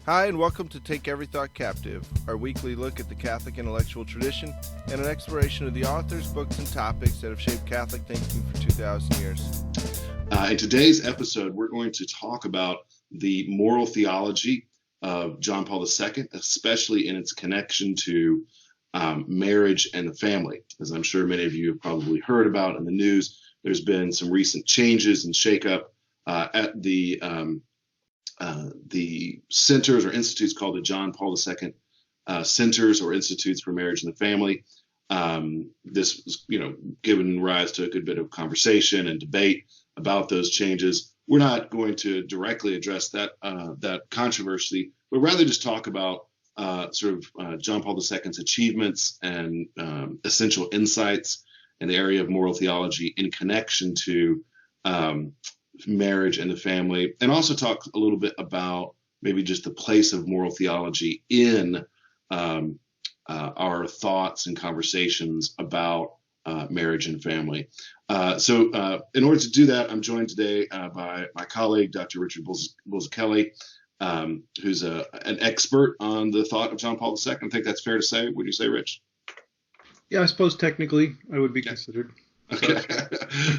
Hi, and welcome to Take Every Thought Captive, our weekly look at the Catholic intellectual tradition and an exploration of the authors, books, and topics that have shaped Catholic thinking for 2,000 years. In today's episode, we're going to talk about the moral theology of John Paul II, especially in its connection to marriage and the family. As I'm sure many of you have probably heard about in the news, there's been some recent changes and shakeup at the centers or institutes called the John Paul II Centers or Institutes for Marriage and the Family. This was, given rise to a good bit of conversation and debate about those changes. We're not going to directly address that controversy, but rather just talk about John Paul II's achievements and essential insights in the area of moral theology in connection to marriage and the family, and also talk a little bit about maybe just the place of moral theology in our thoughts and conversations about marriage and family. So in order to do that, I'm joined today by my colleague, Dr. Richard Bulzacchelli, who's an expert on the thought of John Paul II. I think that's fair to say. Would you say, Rich? Yeah, I suppose technically I would be considered. Okay.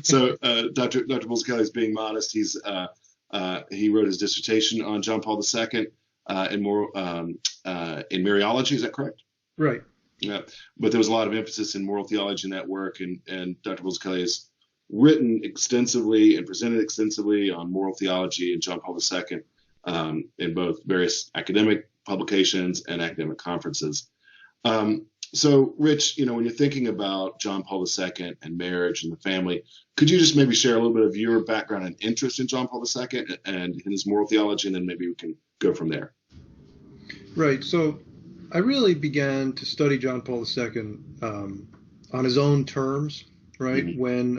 So Dr. Bulzacchelli is being modest. He wrote his dissertation on John Paul II in Mariology. Is that correct? Right. Yeah. But there was a lot of emphasis in moral theology in that work, and Dr. Bulzacchelli has written extensively and presented extensively on moral theology and John Paul II in both various academic publications and academic conferences. So, Rich, when you're thinking about John Paul II and marriage and the family, could you just maybe share a little bit of your background and interest in John Paul II and his moral theology, and then maybe we can go from there? Right. So I really began to study John Paul II on his own terms, right, when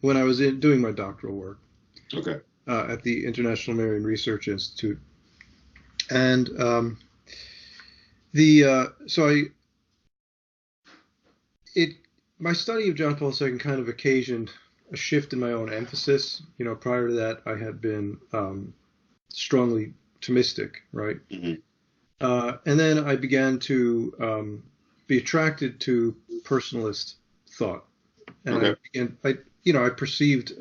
I was doing my doctoral work at the International Marian Research Institute. And my study of John Paul II kind of occasioned a shift in my own emphasis. Prior to that, I had been strongly Thomistic, right? And then I began to be attracted to personalist thought, and I perceived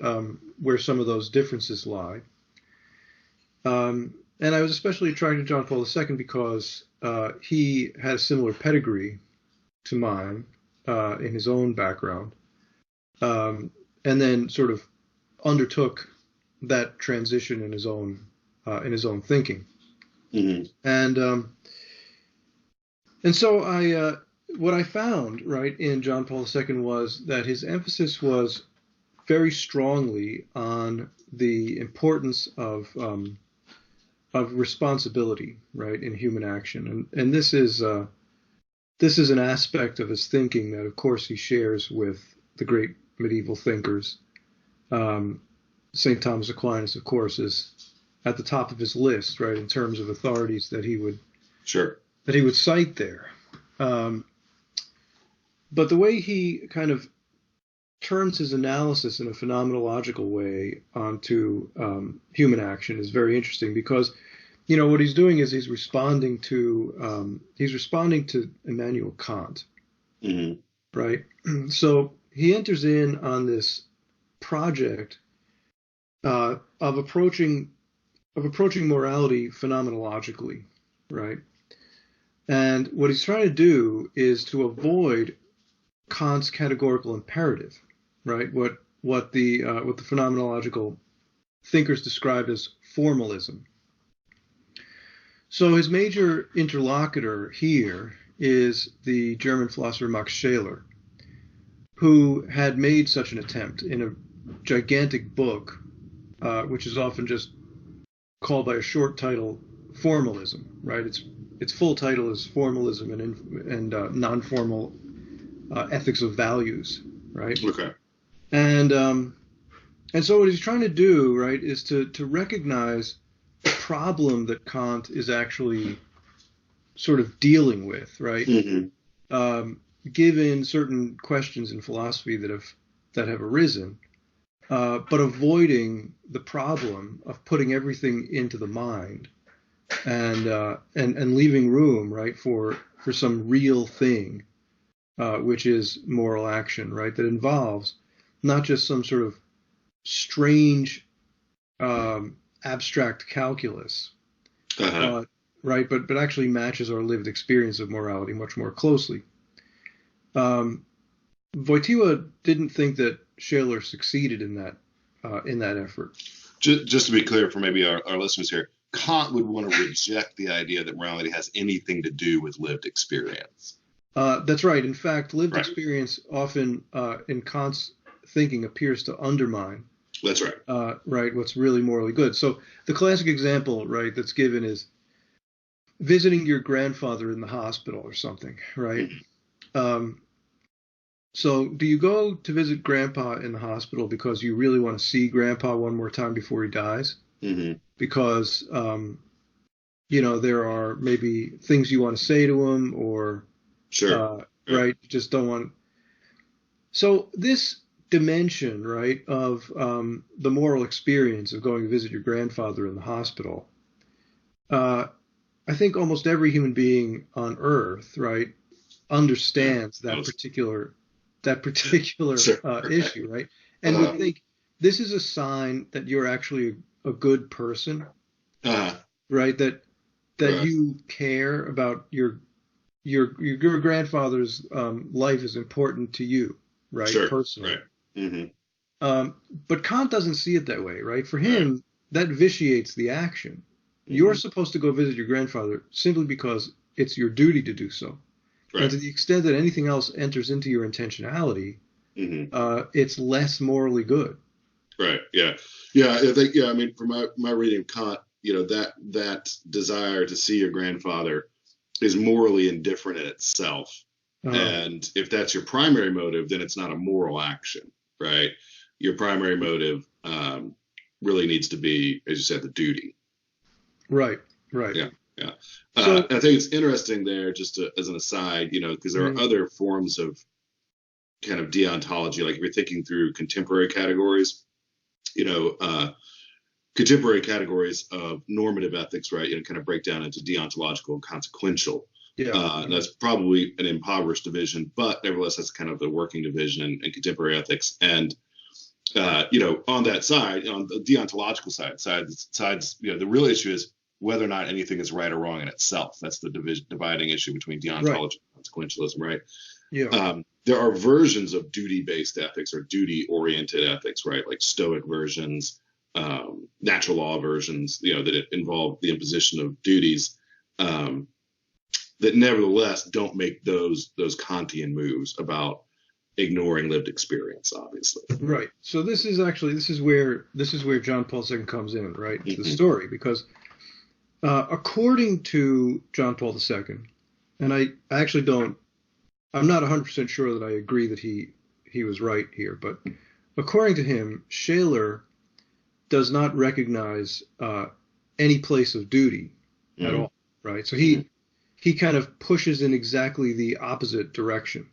where some of those differences lie. And I was especially attracted to John Paul II because he had a similar pedigree to mine. In his own background, and then sort of undertook that transition in his own thinking, and so what I found right in John Paul II was that his emphasis was very strongly on the importance of responsibility, right, in human action, and this is an aspect of his thinking that, of course, he shares with the great medieval thinkers. St. Thomas Aquinas, of course, is at the top of his list, right, in terms of authorities that he would cite there. But the way he kind of turns his analysis in a phenomenological way onto human action is very interesting because what he's doing is he's responding to Immanuel Kant, right? So he enters in on this project of approaching morality phenomenologically, right? And what he's trying to do is to avoid Kant's categorical imperative, right? What the phenomenological thinkers describe as formalism. So his major interlocutor here is the German philosopher Max Scheler, who had made such an attempt in a gigantic book, which is often just called by a short title, Formalism, right? Its full title is Formalism and Non-Formal Ethics of Values, right? Okay. And so what he's trying to do, right, is to recognize the problem that Kant is actually sort of dealing with, right? Given certain questions in philosophy that have arisen, but avoiding the problem of putting everything into the mind and leaving room, right, for some real thing, which is moral action, right, that involves not just some sort of strange abstract calculus, right, but actually matches our lived experience of morality much more closely. Wojtyła didn't think that Shaler succeeded in that effort. Just to be clear for maybe our listeners here, Kant would want to reject the idea that morality has anything to do with lived experience. That's right. In fact, lived experience often in Kant's thinking appears to undermine. That's right. Right, what's really morally good. So the classic example, right, that's given is visiting your grandfather in the hospital or something, right? So do you go to visit Grandpa in the hospital because you really want to see Grandpa one more time before he dies? Mm-hmm. Because, there are maybe things you want to say to him or, right, you just don't want. So this dimension, right, of the moral experience of going to visit your grandfather in the hospital, I think almost every human being on Earth, right, understands that particular issue, right, and would think this is a sign that you're actually a good person, right, that you care about your grandfather's life is important to you, right, personally. Right. Mm-hmm. But Kant doesn't see it that way, right? For him, that vitiates the action. Mm-hmm. You're supposed to go visit your grandfather simply because it's your duty to do so. Right. And to the extent that anything else enters into your intentionality, it's less morally good. Right. Yeah. Yeah. I think. Yeah. I mean, from my reading of Kant, that desire to see your grandfather is morally indifferent in itself. And if that's your primary motive, then it's not a moral action, right? Your primary motive really needs to be, as you said, the duty. Right. Right. Yeah. Yeah. So, I think it's interesting there, just as an aside, because there are other forms of kind of deontology, like if you're thinking through contemporary categories, contemporary categories of normative ethics, right, kind of break down into deontological and consequential. Yeah. That's probably an impoverished division, but nevertheless, that's kind of the working division in contemporary ethics. And, on that side, on the deontological sides, the real issue is whether or not anything is right or wrong in itself. That's the dividing issue between deontology and consequentialism, right? Yeah. There are versions of duty-based ethics or duty-oriented ethics, right? Like Stoic versions, natural law versions, that involve the imposition of duties, that nevertheless don't make those Kantian moves about ignoring lived experience, obviously. Right. So this is where John Paul II comes in, right, into the story, because according to John Paul II, and I'm not 100% sure that I agree that he was right here, but according to him, Shaler does not recognize any place of duty at all, right? So he kind of pushes in exactly the opposite direction.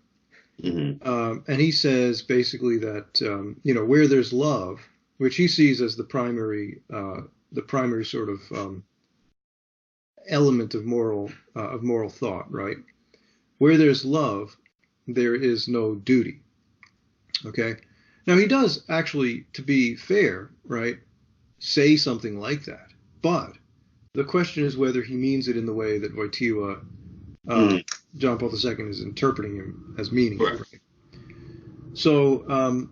And he says basically that, where there's love, which he sees as the primary sort of element of moral thought, right? Where there's love, there is no duty. Okay. Now he does actually, to be fair, right, say something like that, but the question is whether he means it in the way that Wojtyła, John Paul II, is interpreting him as meaning. Right. So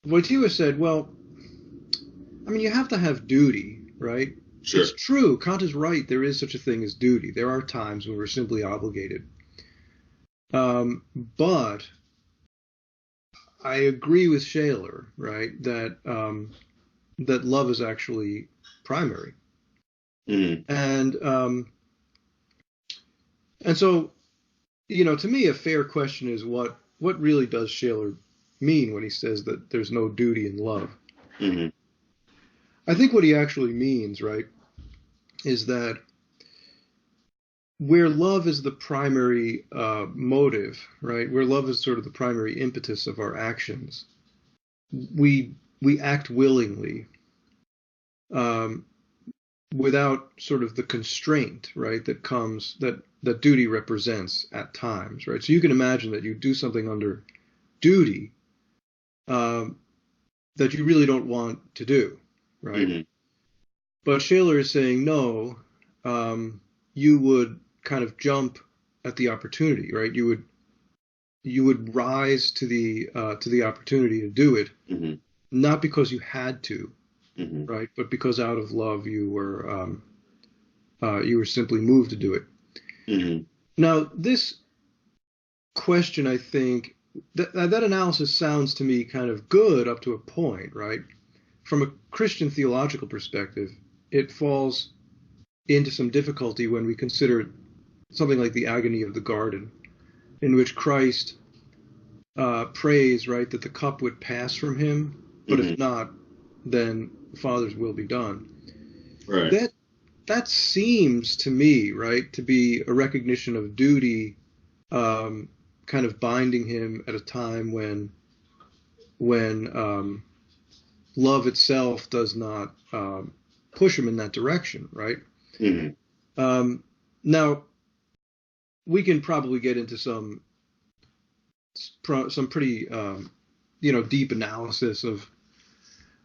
Wojtyła said, well, I mean, you have to have duty, right? Sure. It's true. Kant is right. There is such a thing as duty. There are times when we're simply obligated. But I agree with Shaler, right, that love is actually primary. And so, to me, a fair question is what really does Shaler mean when he says that there's no duty in love? I think what he actually means, right, is that where love is the primary motive, right, where love is sort of the primary impetus of our actions, we act willingly, without sort of the constraint, right, that comes that duty represents at times, right? So you can imagine that you do something under duty that you really don't want to do, right? Mm-hmm. But Shaler is saying no. You would kind of jump at the opportunity, right? You would rise to the opportunity to do it, Mm-hmm. not because you had to, Mm-hmm. right? But because out of love you were simply moved to do it. Mm-hmm. Now, this question, I think, that analysis sounds to me kind of good up to a point, right? From a Christian theological perspective, it falls into some difficulty when we consider something like the agony of the garden, in which Christ prays, right, that the cup would pass from him, but Mm-hmm. if not, then the Father's will be done. Right. That seems to me, right, to be a recognition of duty, kind of binding him at a time when love itself does not push him in that direction, right? Mm-hmm. Now, we can probably get into some pretty deep analysis of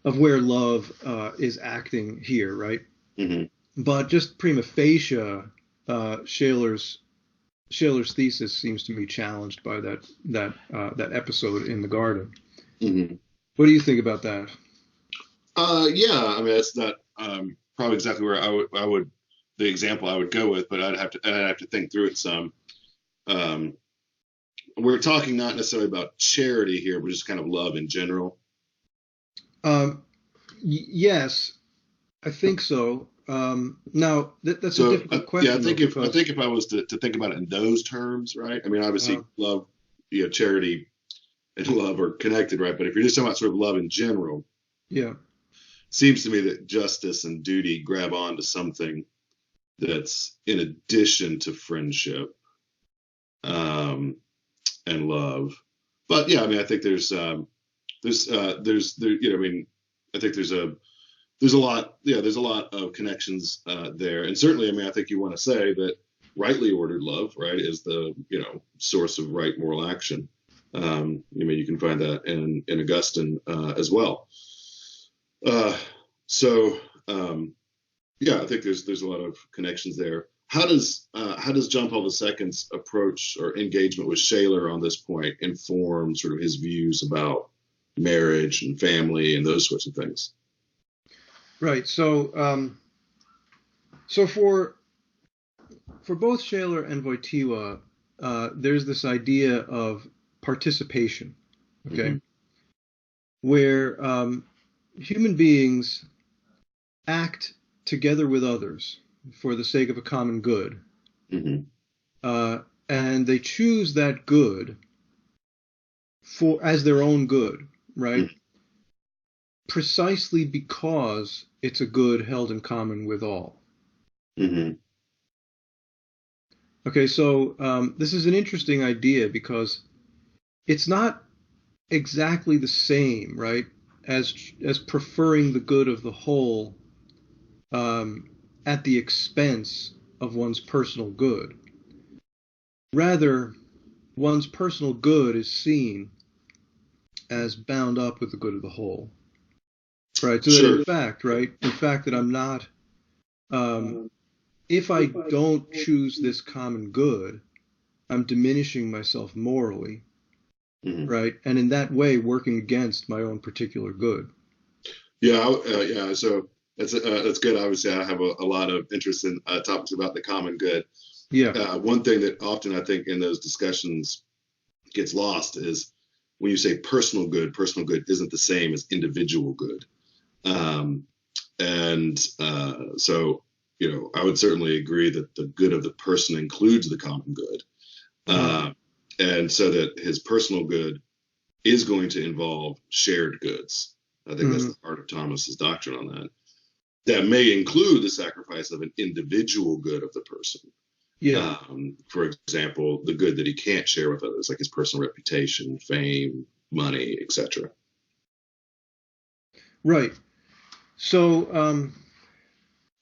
where love is acting here, right? Mm-hmm. But just prima facie, Shaler's thesis seems to be challenged by that episode in the garden. Mm-hmm. What do you think about that? Yeah, I mean that's not probably exactly where I would the example I would go with, but I'd have to think through it some. We're talking not necessarily about charity here, but just kind of love in general. Yes, I think so. Now that's a difficult question. Yeah, I think if I was to think about it in those terms, right? I mean, obviously, love, charity and love are connected, right? But if you're just talking about sort of love in general, yeah, seems to me that justice and duty grab onto something that's in addition to friendship and love. But yeah, I mean, I think there's I mean, I think there's a lot of connections there, and certainly, I mean, I think you want to say that rightly ordered love, right, is the source of right moral action. I mean, you can find that in Augustine as well. Yeah, I think there's a lot of connections there. How does John Paul II's approach or engagement with Shaler on this point inform sort of his views about marriage and family and those sorts of things? Right. So, so for both Shaler and Wojtyła, there's this idea of participation, okay, Mm-hmm. where human beings act together with others for the sake of a common good, Mm-hmm. And they choose that good as their own good, right? Mm-hmm. Precisely because it's a good held in common with all. Mm-hmm. Okay, so this is an interesting idea because it's not exactly the same, right, as preferring the good of the whole at the expense of one's personal good. Rather, one's personal good is seen as bound up with the good of the whole. Right, so Sure. that in fact that I'm not, if I don't choose this common good, I'm diminishing myself morally, Mm-hmm. right, and in that way working against my own particular good. Yeah. So that's good. Obviously, I have a lot of interest in topics about the common good. Yeah. One thing that often I think in those discussions gets lost is when you say personal good isn't the same as individual good. So, I would certainly agree that the good of the person includes the common good. And so that his personal good is going to involve shared goods. I think that's the heart of Thomas's doctrine on that. That may include the sacrifice of an individual good of the person. Yeah. For example, the good that he can't share with others, like his personal reputation, fame, money, etc. Right. So,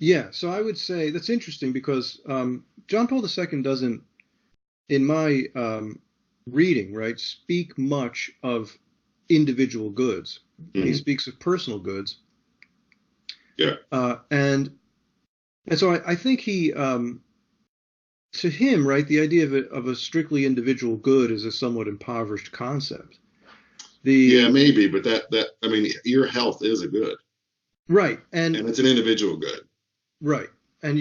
Yeah, so I would say that's interesting because John Paul II doesn't, in my reading, right, speak much of individual goods. He speaks of personal goods. Yeah. And so I think he, to him, right, the idea of a strictly individual good is a somewhat impoverished concept. Yeah, maybe, but that I mean, your health is a good. Right. And it's an individual good. Right. And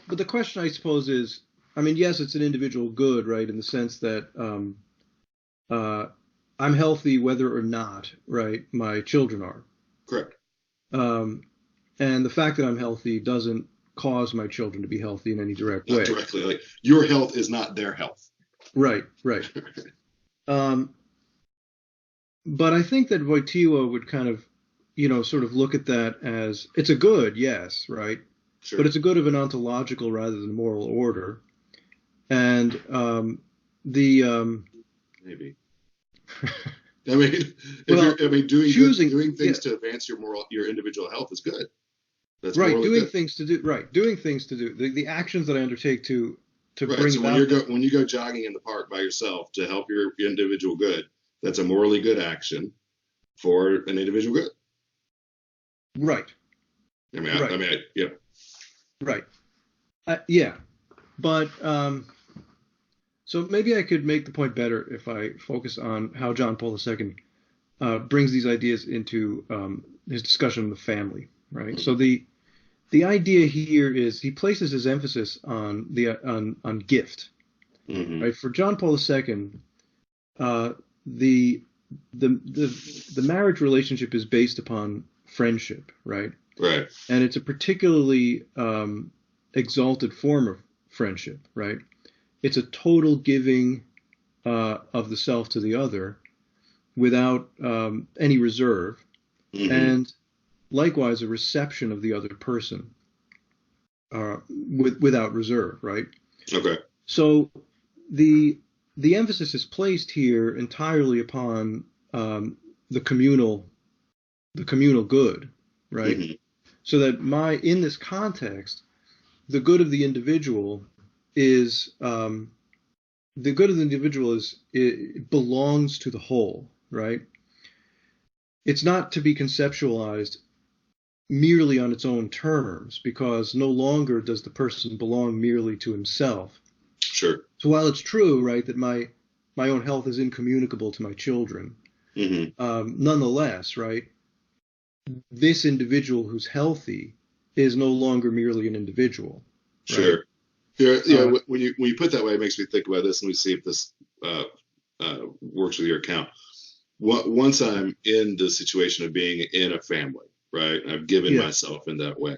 but the question I suppose is, I mean, yes, it's an individual good, right, in the sense that I'm healthy whether or not, right, my children are. Correct. And the fact that I'm healthy doesn't cause my children to be healthy in any direct way. Not directly. Like, your health is not their health. Right, right. But I think that Wojtyła would kind of, sort of look at that as, it's a good, yes, right? Sure. But it's a good of an ontological rather than moral order. And maybe. I mean, doing things to advance your individual health is good. That's right. Doing good. things to do. Right. Doing things to do. The actions that I undertake to right. bring so about. When you go jogging in the park by yourself to help your individual good, that's a morally good action for an individual good. Right. Yeah. Right. Yeah. But so maybe I could make the point better if I focus on how John Paul II brings these ideas into his discussion of the family. Right. Mm-hmm. So the idea here is he places his emphasis on on gift. Mm-hmm. Right. For John Paul II, the marriage relationship is based upon friendship. Right. Right. And it's a particularly exalted form of friendship. Right. It's a total giving of the self to the other without any reserve. Mm-hmm. And likewise, a reception of the other person without reserve, right? Okay. So the emphasis is placed here entirely upon the communal good, right? Mm-hmm. So that in this context, the good of the individual is it belongs to the whole, right? It's not to be conceptualized merely on its own terms, because no longer does the person belong merely to himself. Sure. So while it's true, right, that my own health is incommunicable to my children, mm-hmm. Nonetheless, right, this individual who's healthy is no longer merely an individual. Right? Sure. Yeah. When you put it that way, it makes me think about this, and we see if this works with your account. Once I'm in the situation of being in a family, right, and I've given myself in that way,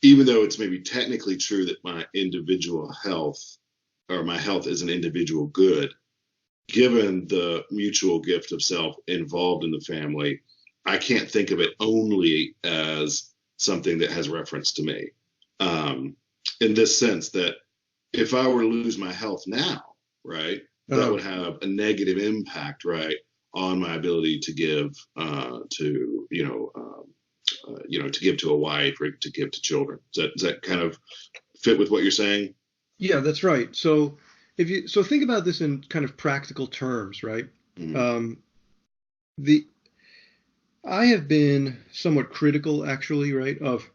even though it's maybe technically true that my individual health or my health is an individual good, given the mutual gift of self involved in the family, I can't think of it only as something that has reference to me. In this sense that if I were to lose my health now, right, that would have a negative impact, right, on my ability to give to give to a wife or to give to children. Does that kind of fit with what you're saying? Yeah, that's right. So think about this in kind of practical terms, right? Mm-hmm. I have been somewhat critical, actually, right, of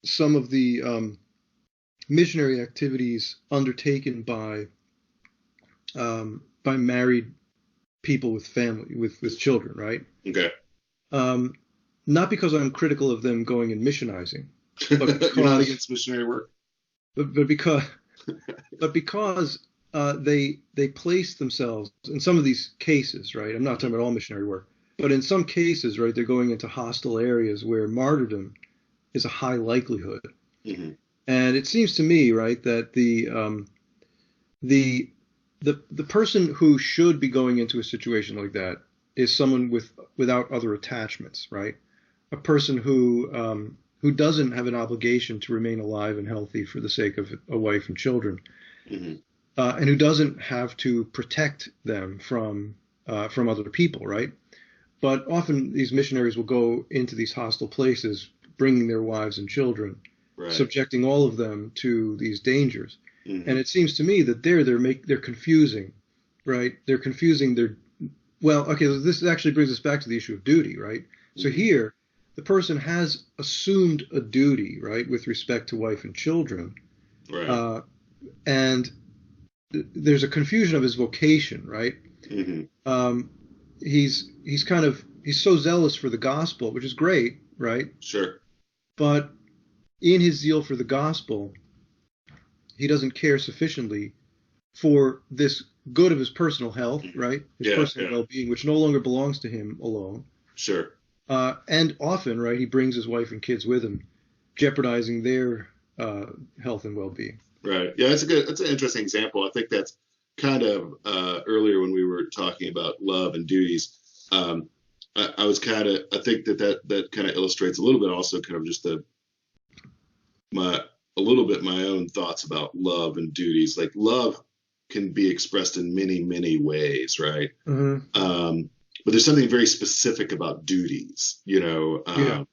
some of the missionary activities undertaken by married people with family, with children, right? Okay. Not because I'm critical of them going and missionizing, but because, you're not against missionary work, but because they place themselves in some of these cases, right? I'm not talking about all missionary work, but in some cases, right, they're going into hostile areas where martyrdom is a high likelihood. Mm-hmm. And it seems to me, right, that the person who should be going into a situation like that is someone without other attachments, right? A person who doesn't have an obligation to remain alive and healthy for the sake of a wife and children, mm-hmm. And who doesn't have to protect them from other people, right? but often these missionaries will go into these hostile places, bringing their wives and children, right. subjecting all of them to these dangers. Mm-hmm. And it seems to me that they're confusing, right? They're confusing this actually brings us back to the issue of duty, right? Mm-hmm. So here, the person has assumed a duty, right, with respect to wife and children, right? And there's a confusion of his vocation, right? Mm-hmm. He's so zealous for the gospel, which is great, right? Sure. But in his zeal for the gospel, he doesn't care sufficiently for this good of his personal health, right? His personal well-being, which no longer belongs to him alone. Sure. And often, right, he brings his wife and kids with him, jeopardizing their health and well-being. Right. Yeah, that's an interesting example. I think that's kind of earlier when we were talking about love and duties. I think that kind of illustrates a little bit also kind of just my own thoughts about love and duties. Like love can be expressed in many, many ways, right? Mm-hmm. But there's something very specific about duties, that,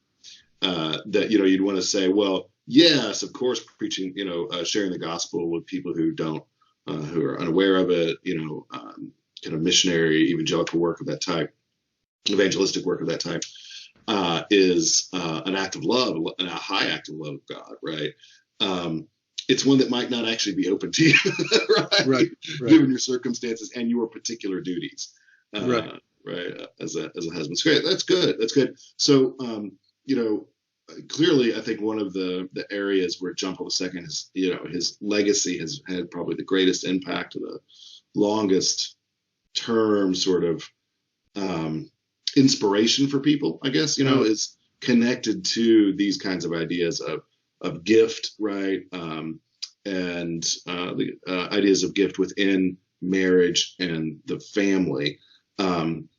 you'd want to say, well, yes, of course, preaching, sharing the gospel with people who are unaware of it, kind of missionary, evangelical work of that type, evangelistic work of that type, is an act of love, and a high act of love of God, right? It's one that might not actually be open to you, right? Given your circumstances and your particular duties, right? As a husband. It's great. That's good. So, clearly, I think one of the areas where John Paul II has, his legacy has had probably the greatest impact, the longest term sort of inspiration for people, I guess, is connected to these kinds of ideas of gift, right? And the ideas of gift within marriage and the family.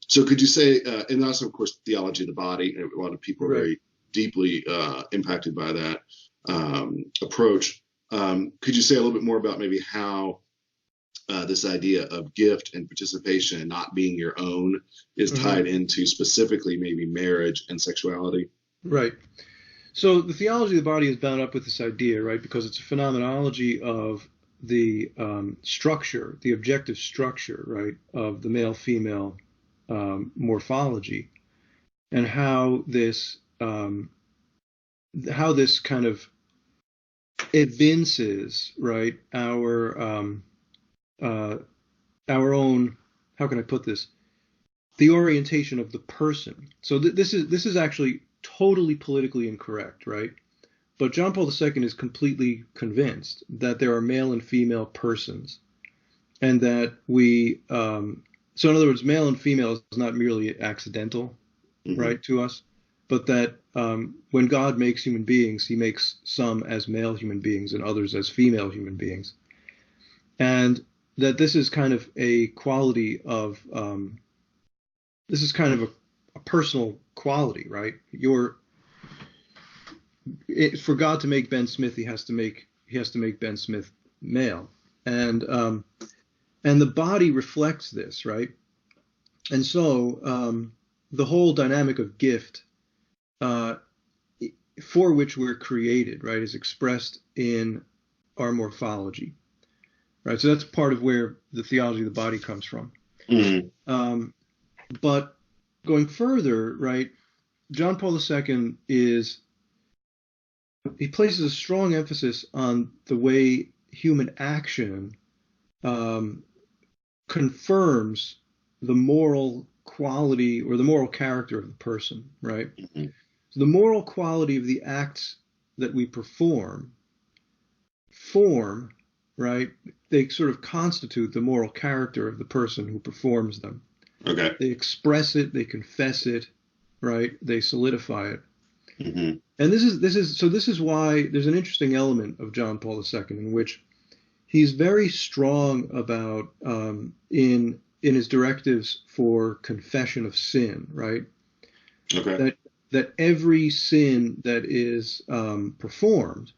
So could you say, and also, of course, theology of the body, a lot of people are very deeply impacted by that approach. Could you say a little bit more about maybe how this idea of gift and participation and not being your own is tied into specifically maybe marriage and sexuality? Right. So the theology of the body is bound up with this idea, right? Because it's a phenomenology of the structure, the objective structure, right, of the male-female morphology, and how this kind of evinces, right, our own, how can I put this, the orientation of the person. So this is actually totally politically incorrect, right? But John Paul II is completely convinced that there are male and female persons, and that so in other words, male and female is not merely accidental, right, to us, but that when God makes human beings, he makes some as male human beings and others as female human beings. And that this is kind of a quality of, this is kind of a personal quality, right? For God to make Ben Smith, he has to make Ben Smith male, and the body reflects this, right? And so the whole dynamic of gift, for which we're created, right, is expressed in our morphology, right? So that's part of where the theology of the body comes from. But going further, right, John Paul II he places a strong emphasis on the way human action confirms the moral quality or the moral character of the person, right? So the moral quality of the acts that we perform right? They sort of constitute the moral character of the person who performs them. Okay. They express it, they confess it, right? They solidify it. And this is why there's an interesting element of John Paul II in which he's very strong about in his directives for confession of sin, right? Okay. That every sin that is performed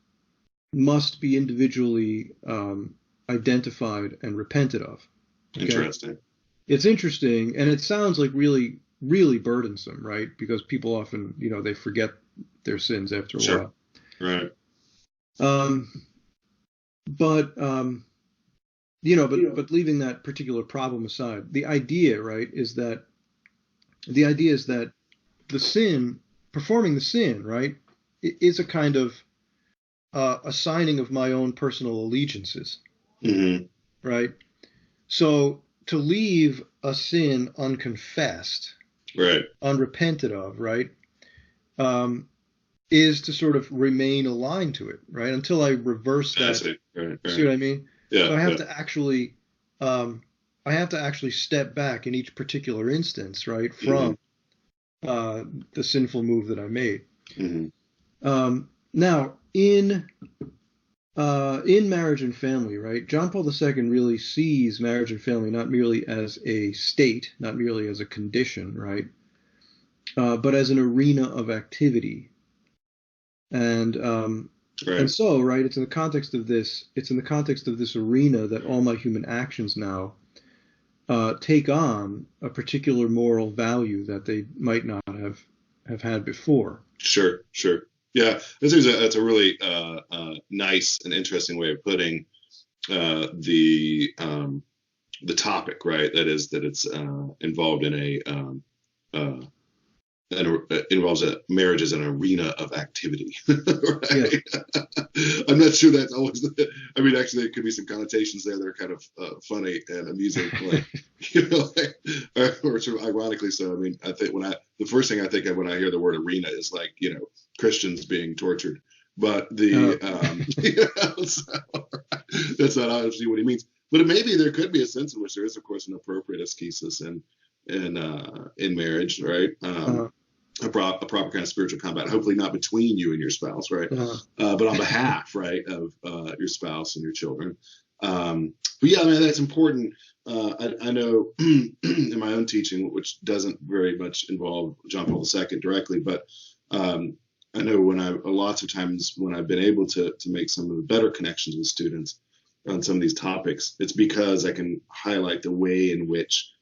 must be individually identified and repented of. Okay? Interesting. It's interesting, and it sounds like really really burdensome, right? Because people often, they forget their sins after a while. Right. But leaving that particular problem aside, the idea, right, is that the sin, performing the sin, right, is a kind of assigning of my own personal allegiances, right? So to leave a sin unconfessed, right, unrepented of, right, is to sort of remain aligned to it, right, until I reverse that. Right. See what I mean? Yeah. So I have to actually step back in each particular instance, right, from the sinful move that I made. Now, in marriage and family, right, John Paul II really sees marriage and family not merely as a state, not merely as a condition, right, but as an arena of activity. And so, right, it's in the context of this arena that all my human actions now take on a particular moral value that they might not have had before. Sure. Yeah, that's a really nice and interesting way of putting the topic, right? That it's involved in involves a marriage as an arena of activity, right? Yeah. I'm not sure that's always. I mean, actually, there could be some connotations there that are kind of funny and amusing, like or sort of ironically so. I mean, I think the first thing I think of when I hear the word arena is like Christians being tortured, but so, that's not obviously what he means. But maybe there could be a sense in which there is, of course, an appropriate ascesis in marriage, right? A proper kind of spiritual combat, hopefully not between you and your spouse, right? But on behalf, right, of your spouse and your children. But yeah, I mean, that's important. I know in my own teaching, which doesn't very much involve John Paul II directly, but I know lots of times when I've been able to make some of the better connections with students on some of these topics, it's because I can highlight the way in which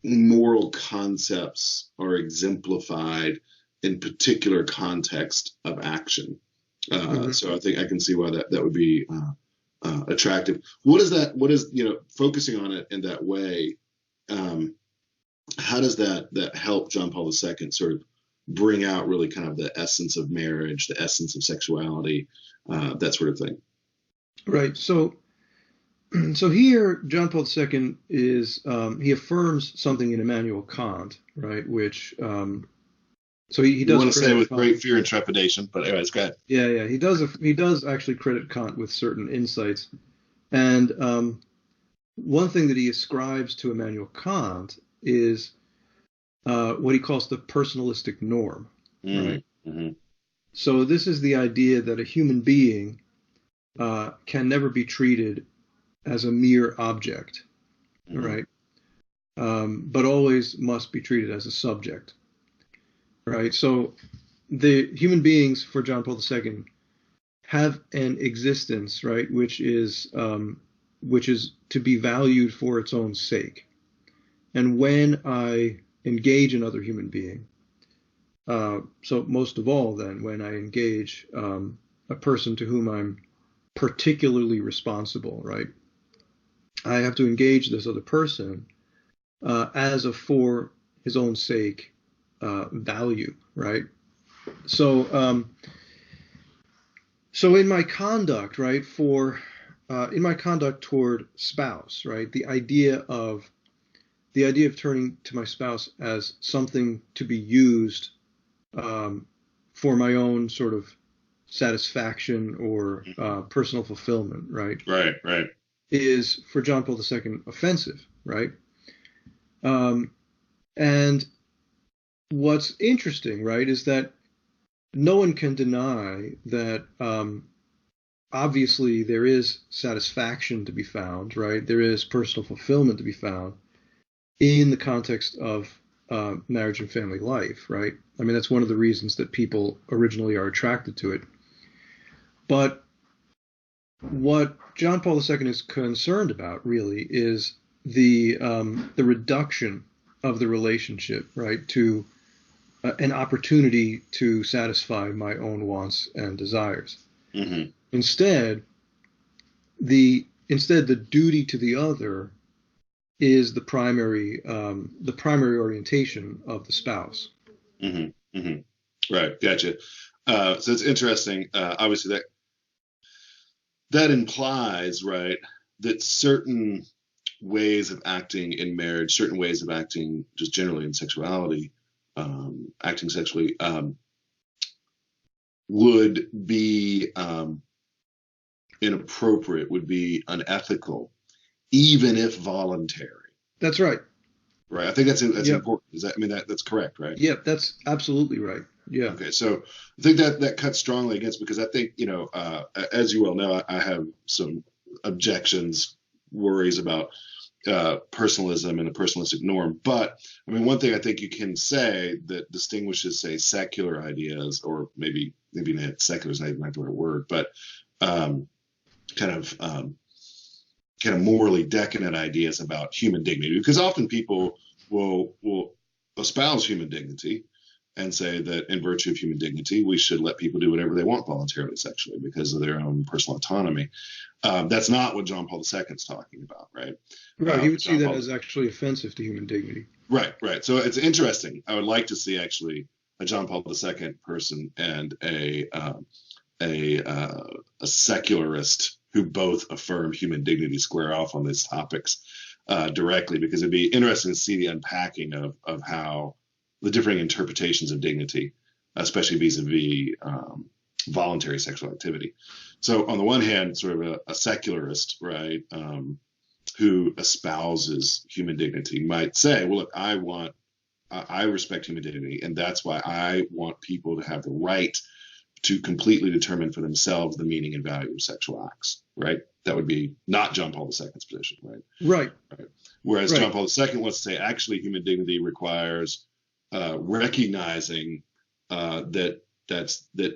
moral concepts are exemplified in particular context of action. So I think I can see why that would be attractive. What is focusing on it in that way? How does that help John Paul II sort of bring out really kind of the essence of marriage, the essence of sexuality, that sort of thing? Right. So here, John Paul II is he affirms something in Immanuel Kant, right? Which so he does. You want to say with Kant. Great fear and trepidation, but anyways, go ahead. Yeah. He does actually credit Kant with certain insights, and one thing that he ascribes to Immanuel Kant is what he calls the personalistic norm, right? So this is the idea that a human being can never be treated as a mere object, right? But always must be treated as a subject, right? So the human beings for John Paul II have an existence, right, which is to be valued for its own sake. And when I engage another human being, so most of all then, when I engage a person to whom I'm particularly responsible, right, I have to engage this other person as a for his own sake value, right? So in my conduct, right, in my conduct toward spouse, right, the idea of turning to my spouse as something to be used for my own sort of satisfaction or personal fulfillment, right? Right. Is for John Paul II offensive, right? And what's interesting, right, is that no one can deny that obviously there is satisfaction to be found, right? There is personal fulfillment to be found in the context of marriage and family life, right? I mean, that's one of the reasons that people originally are attracted to it. But what John Paul II is concerned about really is the reduction of the relationship, right, to an opportunity to satisfy my own wants and desires. Mm-hmm. Instead, the duty to the other is the primary orientation of the spouse. Mm-hmm. Mm-hmm. Right. Gotcha. So it's interesting. Obviously, that implies, right, that certain ways of acting in marriage, certain ways of acting just generally in sexuality, acting sexually, would be inappropriate, would be unethical, even if voluntary. That's right. Right. I think that's Yep. important. That's correct, right? Yep, that's absolutely right. Yeah. Okay. So I think that cuts strongly against, because I think, as you well know, I have some objections, worries about personalism and a personalistic norm. But I mean, one thing I think you can say that distinguishes, say, secular ideas, or maybe secular is not even the right word, but kind of morally decadent ideas about human dignity, because often people will espouse human dignity and say that in virtue of human dignity, we should let people do whatever they want voluntarily sexually because of their own personal autonomy. That's not what John Paul II is talking about, right? Right. He would see that as actually offensive to human dignity. Right, right. So it's interesting. I would like to see actually a John Paul II person and a secularist who both affirm human dignity square off on these topics directly, because it'd be interesting to see the unpacking of how the differing interpretations of dignity, especially vis-a-vis voluntary sexual activity. So on the one hand, sort of a secularist, right, who espouses human dignity might say, well, look, I respect human dignity, and that's why I want people to have the right to completely determine for themselves the meaning and value of sexual acts, right? That would be not John Paul II's position, right? Right. Whereas John Paul II wants to say, actually, human dignity requires recognizing that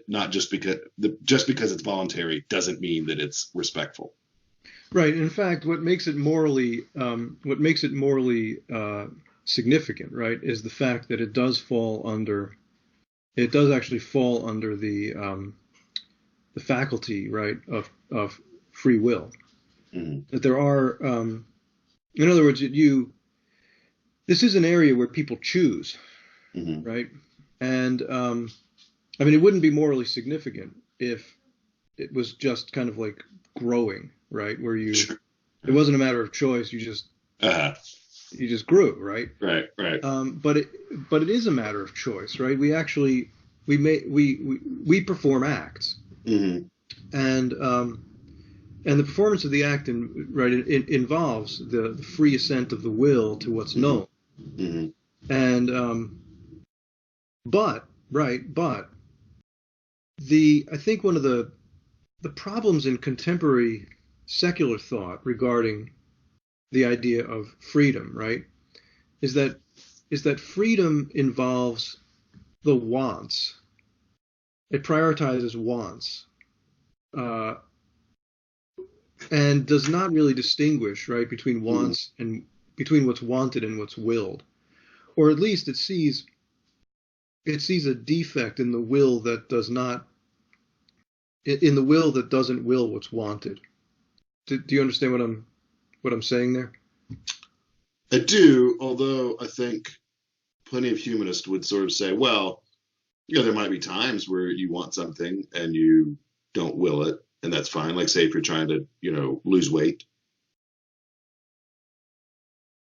not just because it's voluntary doesn't mean that it's respectful. Right. In fact, what makes it morally significant, right, is the fact that it does actually fall under the faculty, right, of free will. Mm-hmm. That there are, in other words, this is an area where people choose, mm-hmm. right, and I mean, it wouldn't be morally significant if it was just kind of like growing, right, where it wasn't a matter of choice, you just grew, right? Right. But it is a matter of choice, right? We actually we perform acts, mm-hmm. and the performance of the act involves the free assent of the will to what's known, mm-hmm. and but I think one of the problems in contemporary secular thought regarding the idea of freedom, right, is that freedom involves the wants. It prioritizes wants, and does not really distinguish, right, between wants and between what's wanted and what's willed, or at least it sees a defect in the will that doesn't will what's wanted. Do you understand what I'm saying there? I do, although I think plenty of humanists would sort of say, well, there might be times where you want something and you don't will it, and that's fine. Like, say, if you're trying to, lose weight.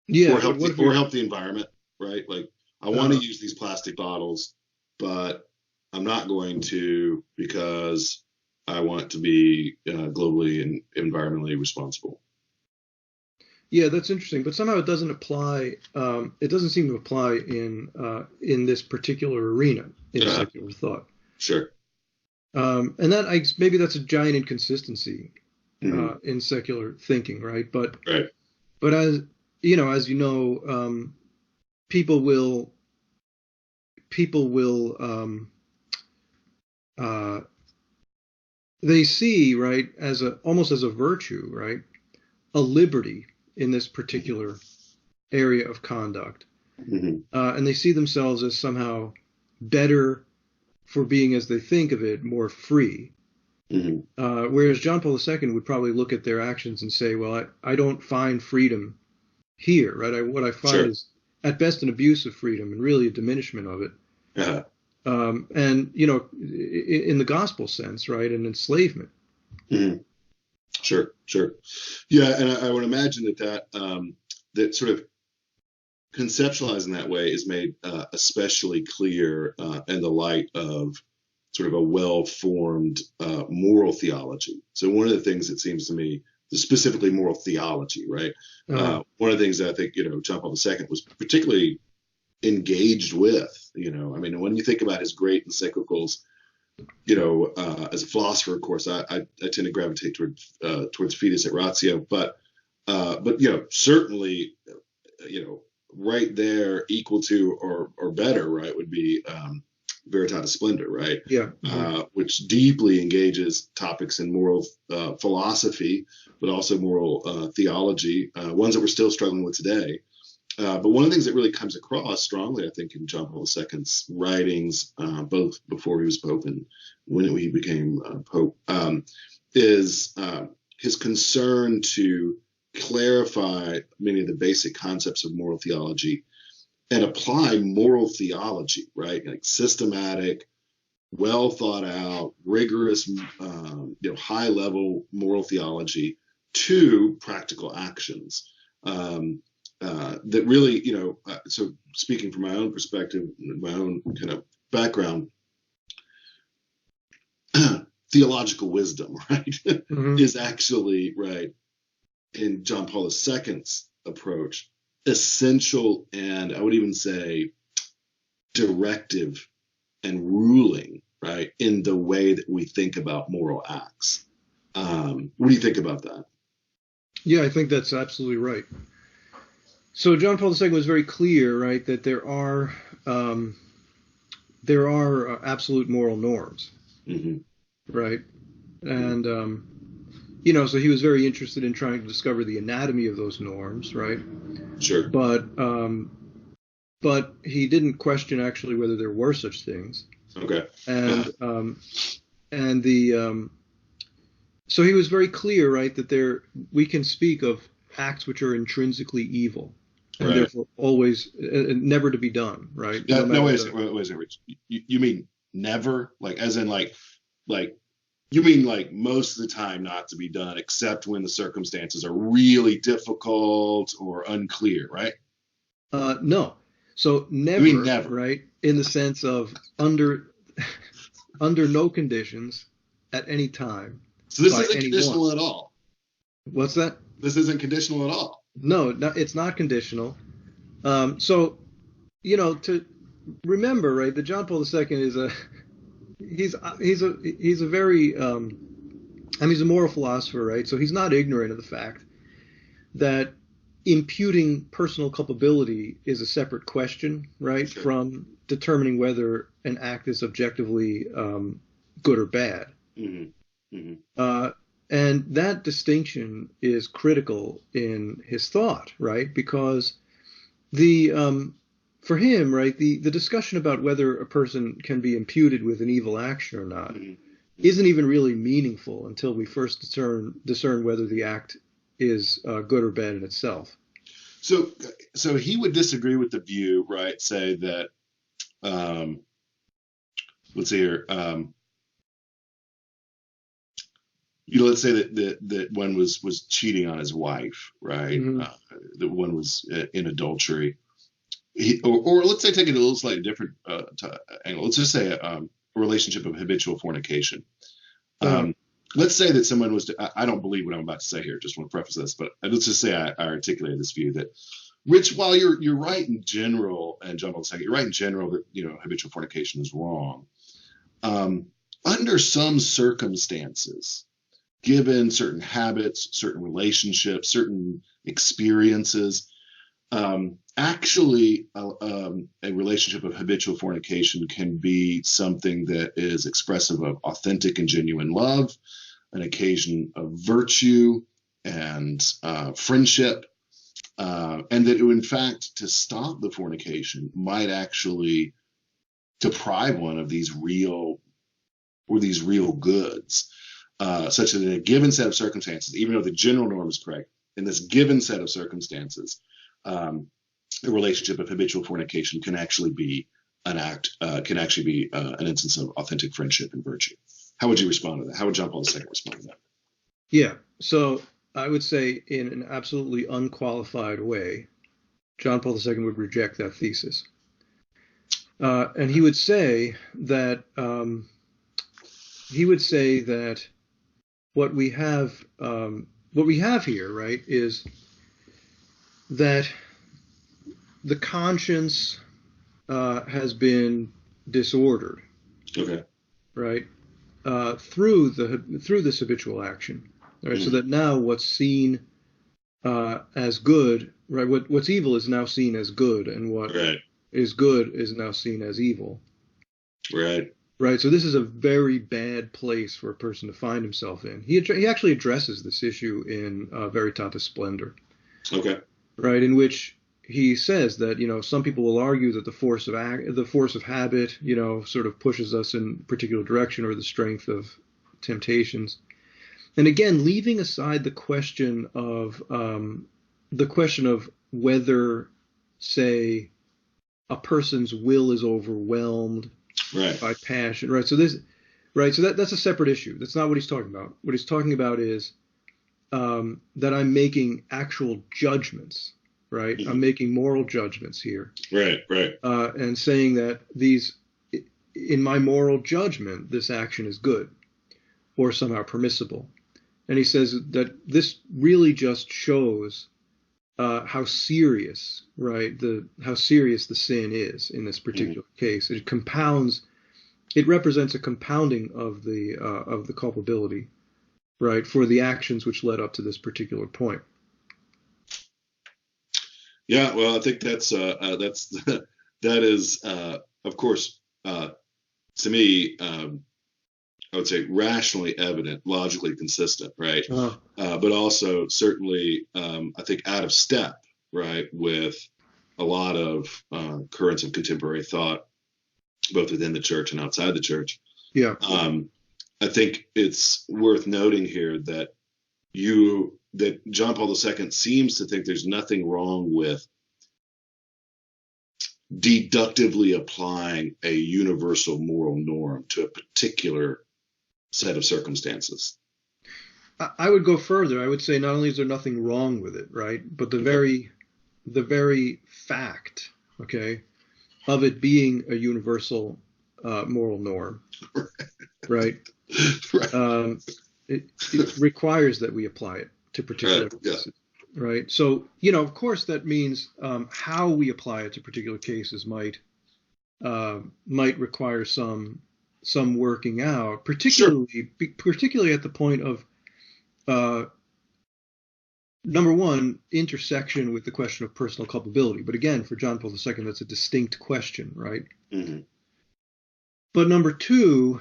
Yeah. Or help the environment, right? Like, I want to use these plastic bottles, but I'm not going to because I want to be globally and environmentally responsible. Yeah, that's interesting, but somehow it doesn't apply. It doesn't seem to apply in this particular arena in secular thought. Sure. And that maybe that's a giant inconsistency in secular thinking, right? But as you know, people will they see, right, almost as a virtue, right, a liberty in this particular area of conduct, and they see themselves as somehow better for being, as they think of it, more free. Whereas John Paul II would probably look at their actions and say, well, I don't find freedom here, right? What I find is at best an abuse of freedom and really a diminishment of it. And, in the gospel sense, right, an enslavement. Sure. Yeah, and I would imagine that sort of conceptualizing that way is made especially clear in the light of sort of a well-formed moral theology. So one of the things that seems to me, specifically moral theology, right? One of the things that I think, John Paul II was particularly engaged with, I mean, when you think about his great encyclicals, as a philosopher, of course, I tend to gravitate towards Fides et Ratio, but certainly, right there, equal to or better, right, would be Veritatis Splendor, right? Yeah. Which deeply engages topics in moral philosophy, but also moral theology, ones that we're still struggling with today. But one of the things that really comes across strongly, I think, in John Paul II's writings, both before he was Pope and when he became Pope, is his concern to clarify many of the basic concepts of moral theology and apply moral theology, right? Like systematic, well thought out, rigorous, high level moral theology to practical actions. That really, so speaking from my own perspective, my own kind of background, theological wisdom, right, is actually, right, in John Paul II's approach, essential and I would even say directive and ruling, right, in the way that we think about moral acts. What do you think about that? Yeah, I think that's absolutely right. So John Paul II was very clear, right, that there are absolute moral norms, right, and so he was very interested in trying to discover the anatomy of those norms, right? Sure. But he didn't question actually whether there were such things. Okay. So he was very clear, right, that we can speak of acts which are intrinsically evil. And therefore always never to be done, right? No, wait a second, Rich. You mean never? Like, as in like you mean like most of the time not to be done, except when the circumstances are really difficult or unclear, right? No. So never, you mean never, right? In the sense of under no conditions at any time. So this isn't conditional at all. What's that? This isn't conditional at all. No, it's not conditional. So, to remember, right, that John Paul II is he's a very, he's a moral philosopher, right? So he's not ignorant of the fact that imputing personal culpability is a separate question, right, from determining whether an act is objectively good or bad. And that distinction is critical in his thought, right? Because for him, right, the discussion about whether a person can be imputed with an evil action or not isn't even really meaningful until we first discern whether the act is good or bad in itself. So he would disagree with the view, right? Say that, let's see here. Let's say that one was cheating on his wife, right? That one was in adultery. Or let's say, take it a little slightly different angle. Let's just say a relationship of habitual fornication. Let's say that someone was, I don't believe what I'm about to say here, just want to preface this, but let's just say I articulated this view that, Rich, while you're right in general, and John Paul II, you're right in general that, habitual fornication is wrong. Under some circumstances, given certain habits, certain relationships, certain experiences, actually a relationship of habitual fornication can be something that is expressive of authentic and genuine love, an occasion of virtue and friendship, and that in fact to stop the fornication might actually deprive one of these real goods, such that in a given set of circumstances, even though the general norm is correct, in this given set of circumstances, the relationship of habitual fornication can actually be an instance of authentic friendship and virtue. How would you respond to that? How would John Paul II respond to that? Yeah, so I would say in an absolutely unqualified way, John Paul II would reject that thesis. And he would say that what we have here, right, is that the conscience has been disordered, okay, right, through this habitual action, right? So that now what's seen as good, right, what's evil is now seen as good, and what is good is now seen as evil, right. Right, so this is a very bad place for a person to find himself in. He actually addresses this issue in Veritatis Splendor. Okay. Right, in which he says that, you know, some people will argue that the force of habit, you know, sort of pushes us in a particular direction, or the strength of temptations. And again, leaving aside the question of whether, say, a person's will is overwhelmed by passion, right? So that's a separate issue. That's not what he's talking about. What he's talking about is that I'm making actual judgments, right? I'm making moral judgments here, right, and saying that in my moral judgment, this action is good or somehow permissible. And he says that this really just shows how serious, right, how serious the sin is in this particular case. It represents a compounding of the culpability, right, for the actions which led up to this particular point. Yeah, well, I think that is of course to me, I would say rationally evident, logically consistent, right? But also certainly, I think, out of step, right, with a lot of currents of contemporary thought, both within the church and outside the church. Yeah. I think it's worth noting here that John Paul II seems to think there's nothing wrong with deductively applying a universal moral norm to a particular set of circumstances. I would go further. I would say not only is there nothing wrong with it, right, but the very fact, okay, of it being a universal moral norm, right, it requires that we apply it to particular cases, right? So, you know, of course, that means how we apply it to particular cases might require some working out, particularly at the point of number one, intersection with the question of personal culpability. But again, for John Paul II, that's a distinct question, right? Mm-hmm. But number two,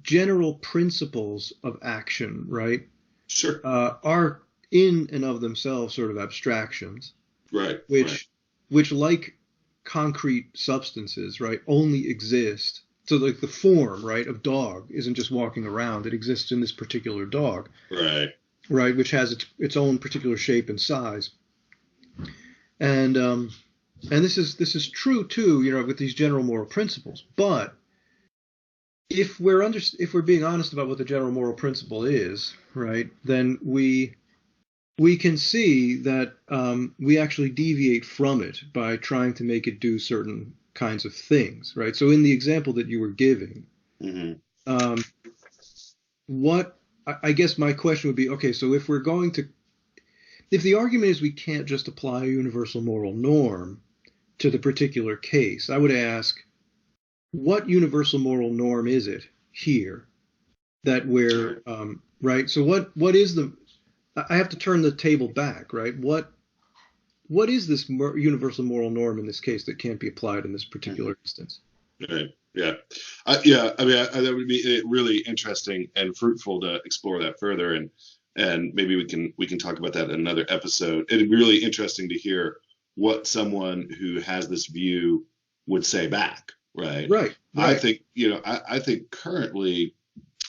general principles of action, right? Sure. Are in and of themselves sort of abstractions, right? Which like concrete substances, right, only exist. So like the form, right, of dog isn't just walking around. It exists in this particular dog. Right, which has its own particular shape and size. And this is true too, you know, with these general moral principles. But if we're being honest about what the general moral principle is, right, then we can see that we actually deviate from it by trying to make it do certain kinds of things, right? So in the example that you were giving, I guess my question would be, okay, so if the argument is we can't just apply a universal moral norm to the particular case, I would ask, what universal moral norm is it here that we're, right? So what is I have to turn the table back, right? What is this universal moral norm in this case that can't be applied in this particular instance? Right. Yeah. I mean, that would be really interesting and fruitful to explore that further. And and maybe we can talk about that in another episode. It'd be really interesting to hear what someone who has this view would say back, right? Right. I think, I think currently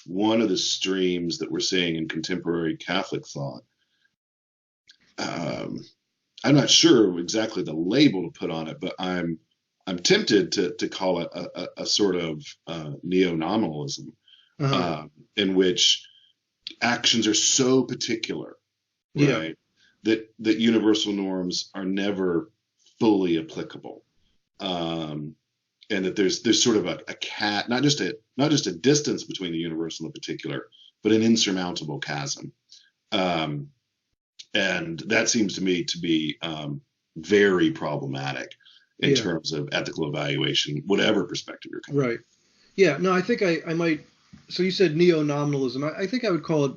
one of the streams that we're seeing in contemporary Catholic thought, I'm not sure exactly the label to put on it, but I'm tempted to call it a sort of NeoNominalism, in which actions are so particular, right, that universal norms are never fully applicable, and that there's sort of a not just a distance between the universal and the particular, but an insurmountable chasm. And that seems to me to be very problematic in terms of ethical evaluation, whatever perspective you're coming from. Right. Yeah. No, I think I might. So you said neo-nominalism. I think I would call it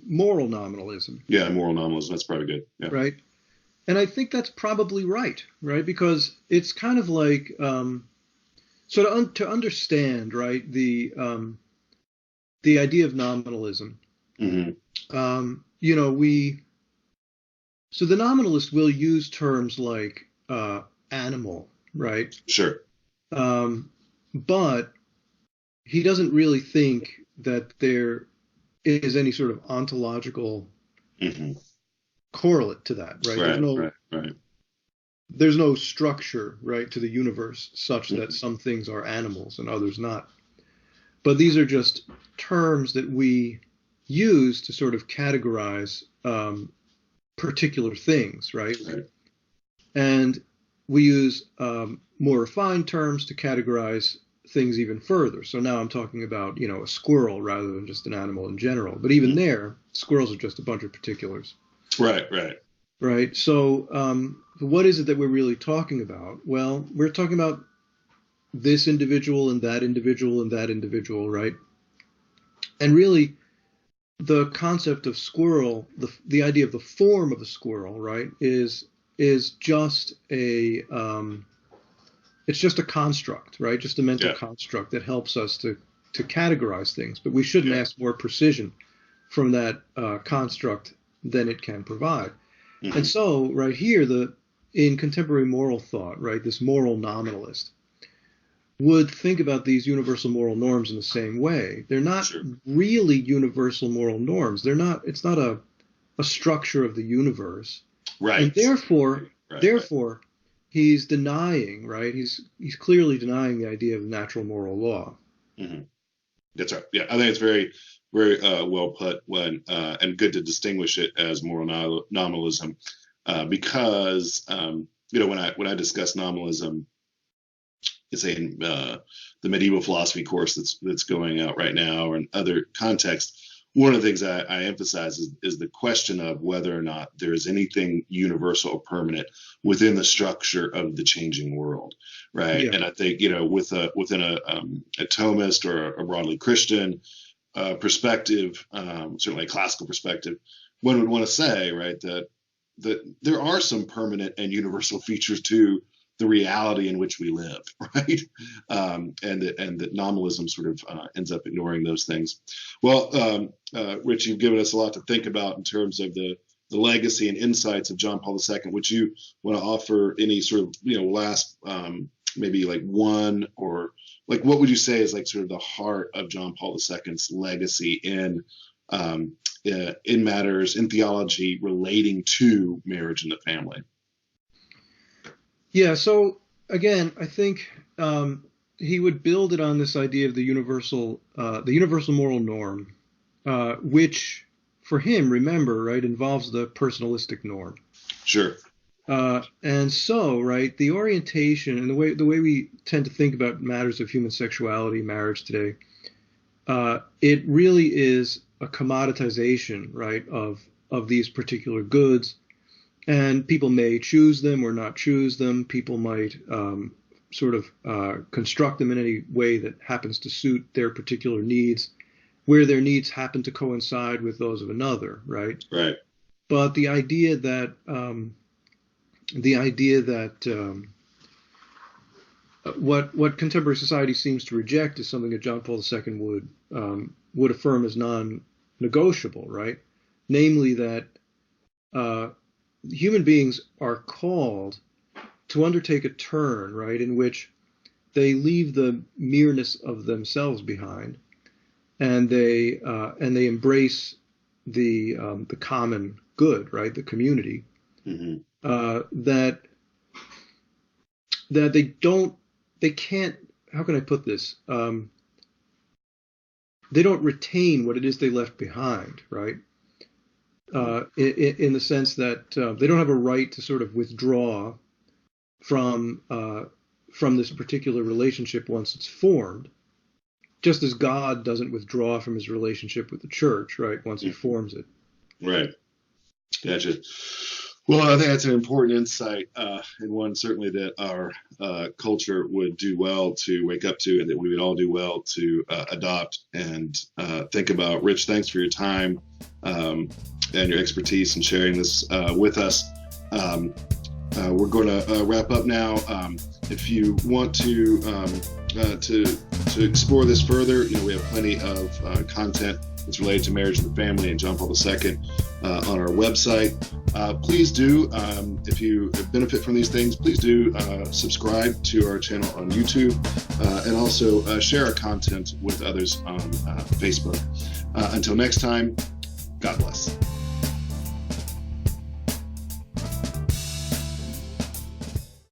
moral nominalism. Yeah, moral nominalism. That's probably good. Yeah. Right. And I think that's probably right. Right. Because it's kind of like so to understand, right, the idea of nominalism. Mm-hmm. So the nominalist will use terms like animal, right? Sure. But he doesn't really think that there is any sort of ontological correlate to that, right? Right. There's no structure, right, to the universe such that some things are animals and others not. But these are just terms that we use to sort of categorize particular things, right? And we use more refined terms to categorize things even further. So now I'm talking about, a squirrel rather than just an animal in general. But even there, squirrels are just a bunch of particulars. Right. So what is it that we're really talking about? Well, we're talking about this individual and that individual and that individual, right? And really, the concept of squirrel, the idea of the form of a squirrel, right, is just it's just a construct, right? Just a mental construct that helps us to categorize things. But we shouldn't ask more precision from that construct than it can provide. And so, right here, in contemporary moral thought, right, this moral nominalist would think about these universal moral norms in the same way. They're not really universal moral norms. It's not a structure of the universe. Right. And therefore, he's denying, right? He's clearly denying the idea of natural moral law. Mm-hmm. That's right. Yeah, I think it's very, very well put and good to distinguish it as moral nominalism, because when I discuss nominalism, say in the medieval philosophy course that's going out right now, or in other contexts, one of the things I emphasize is the question of whether or not there is anything universal or permanent within the structure of the changing world, right? Yeah. And I think within a Thomist or a broadly Christian perspective, certainly a classical perspective, one would want to say, right, that there are some permanent and universal features to the reality in which we live, right? And that nominalism sort of ends up ignoring those things. Well, Rich, you've given us a lot to think about in terms of the legacy and insights of John Paul II. Would you want to offer any sort of last maybe like one, or like what would you say is like sort of the heart of John Paul II's legacy in matters in theology relating to marriage and the family? Yeah, so again, I think he would build it on this idea of the universal moral norm, which for him, remember, right, involves the personalistic norm. Sure. And so, right, the orientation and the way we tend to think about matters of human sexuality, marriage today, it really is a commoditization, right, of these particular goods. And people may choose them or not choose them. People might sort of construct them in any way that happens to suit their particular needs, where their needs happen to coincide with those of another, right? Right. But the idea that what contemporary society seems to reject is something that John Paul II would affirm as negotiable, right? Namely that human beings are called to undertake a turn, right, in which they leave the mereness of themselves behind, and they embrace the common good, right, the community. Mm-hmm. That they can't. How can I put this? They don't retain what it is they left behind, right? In the sense that they don't have a right to sort of withdraw from this particular relationship once it's formed, just as God doesn't withdraw from his relationship with the church, right, once he forms it. Right. Gotcha. Well, I think that's an important insight, and one certainly that our culture would do well to wake up to, and that we would all do well to adopt and think about. Rich, thanks for your time and your expertise in sharing this with us. We're going to wrap up now. If you want to explore this further, we have plenty of content that's related to marriage and the family and John Paul II on our website. Please do, if you benefit from these things, please do subscribe to our channel on YouTube and also share our content with others on Facebook. Until next time, God bless.